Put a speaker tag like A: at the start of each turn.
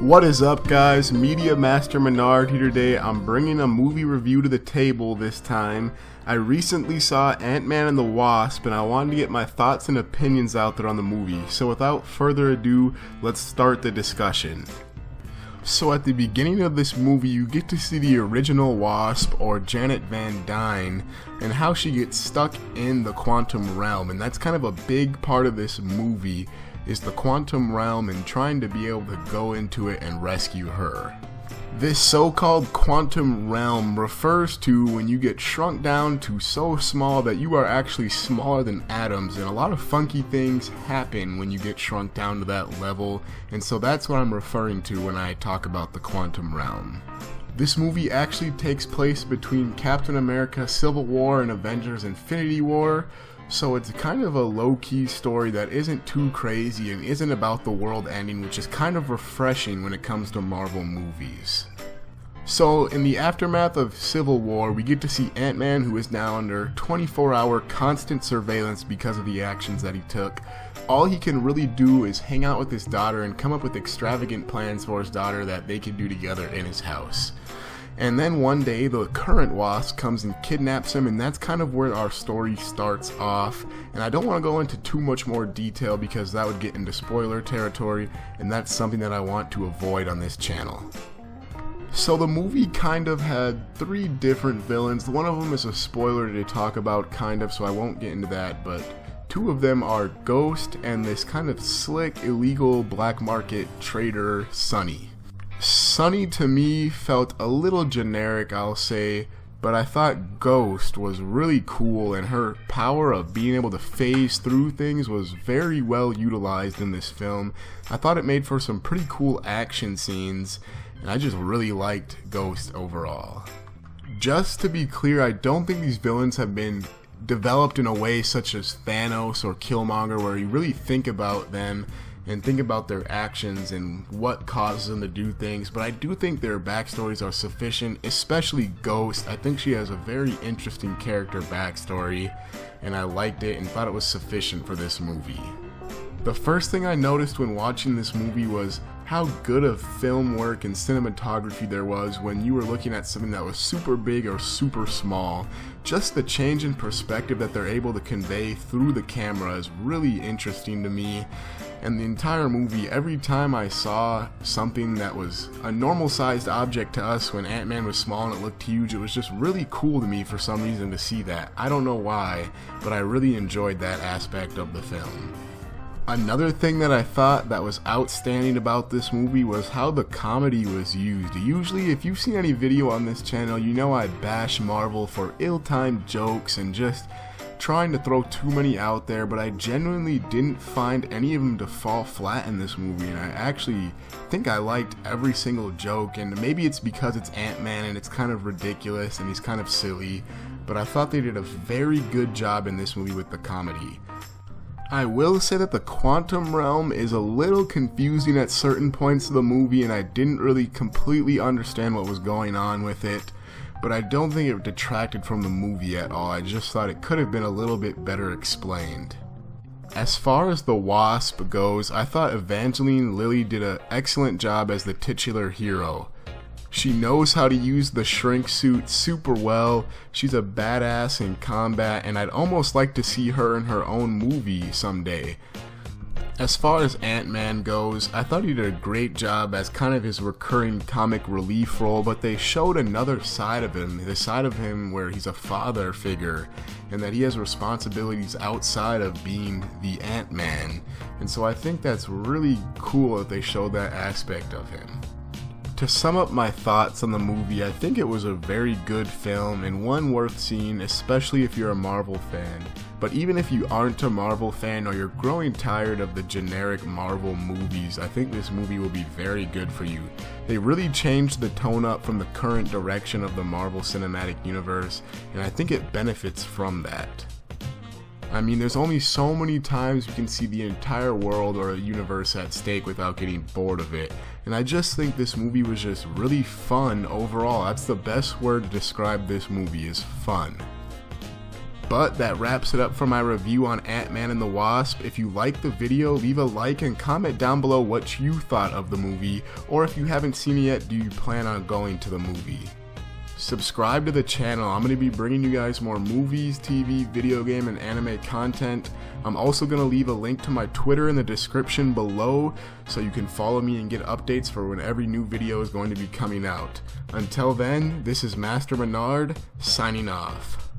A: What is up, guys? Media Master Menard here today. I'm bringing a movie review to the table this time. I recently saw Ant-Man and the Wasp, and I wanted to get my thoughts and opinions out there on the movie. So without further ado, let's start the discussion. So at the beginning of this movie, you get to see the original Wasp, or Janet Van Dyne, and how she gets stuck in the quantum realm. And that's kind of a big part of this movie, is the quantum realm and trying to be able to go into it and rescue her. This so-called quantum realm refers to when you get shrunk down to so small that you are actually smaller than atoms, and a lot of funky things happen when you get shrunk down to that level, and so that's what I'm referring to when I talk about the quantum realm. This movie actually takes place between Captain America Civil War and Avengers Infinity War, so it's kind of a low-key story that isn't too crazy and isn't about the world ending, which is kind of refreshing when it comes to Marvel movies. So in the aftermath of Civil War, we get to see Ant-Man, who is now under 24-hour constant surveillance because of the actions that he took. All he can really do is hang out with his daughter and come up with extravagant plans for his daughter that they can do together in his house. And then one day, the current Wasp comes and kidnaps him, and that's kind of where our story starts off. And I don't want to go into too much more detail because that would get into spoiler territory, and that's something that I want to avoid on this channel. So the movie kind of had three different villains. One of them is a spoiler to talk about, kind of, so I won't get into that, but two of them are Ghost and this kind of slick, illegal black market trader, Sunny. Sunny to me felt a little generic, I'll say, but I thought Ghost was really cool, and her power of being able to phase through things was very well utilized in this film. I thought it made for some pretty cool action scenes, and I just really liked Ghost overall. Just to be clear, I don't think these villains have been developed in a way such as Thanos or Killmonger, where you really think about them and think about their actions and what causes them to do things, but I do think their backstories are sufficient, especially Ghost. I think she has a very interesting character backstory, and I liked it and thought it was sufficient for this movie. The first thing I noticed when watching this movie was how good of film work and cinematography there was when you were looking at something that was super big or super small. Just the change in perspective that they're able to convey through the camera is really interesting to me. And the entire movie, every time I saw something that was a normal sized object to us when Ant-Man was small and it looked huge, it was just really cool to me for some reason to see that. I don't know why, but I really enjoyed that aspect of the film. Another thing that I thought that was outstanding about this movie was how the comedy was used. Usually, if you've seen any video on this channel, you know I bash Marvel for ill-timed jokes and just trying to throw too many out there, but I genuinely didn't find any of them to fall flat in this movie, and I actually think I liked every single joke, and maybe it's because it's Ant-Man and it's kind of ridiculous and he's kind of silly, but I thought they did a very good job in this movie with the comedy. I will say that the quantum realm is a little confusing at certain points of the movie, and I didn't really completely understand what was going on with it, but I don't think it detracted from the movie at all. I just thought it could have been a little bit better explained. As far as the Wasp goes, I thought Evangeline Lilly did an excellent job as the titular hero. She knows how to use the shrink suit super well. She's a badass in combat, and I'd almost like to see her in her own movie someday. As far as Ant-Man goes, I thought he did a great job as kind of his recurring comic relief role, but they showed another side of him, the side of him where he's a father figure, and that he has responsibilities outside of being the Ant-Man. And so I think that's really cool that they showed that aspect of him. To sum up my thoughts on the movie, I think it was a very good film and one worth seeing, especially if you're a Marvel fan. But even if you aren't a Marvel fan or you're growing tired of the generic Marvel movies, I think this movie will be very good for you. They really changed the tone up from the current direction of the Marvel Cinematic Universe, and I think it benefits from that. I mean, there's only so many times you can see the entire world or a universe at stake without getting bored of it, and I just think this movie was just really fun overall. That's the best word to describe this movie, is fun. But that wraps it up for my review on Ant-Man and the Wasp. If you liked the video, leave a like and comment down below what you thought of the movie, or if you haven't seen it yet, do you plan on going to the movie? Subscribe to the channel. I'm going to be bringing you guys more movies, TV, video game, and anime content. I'm also going to leave a link to my Twitter in the description below so you can follow me and get updates for when every new video is going to be coming out. Until then, this is Master Menard, signing off.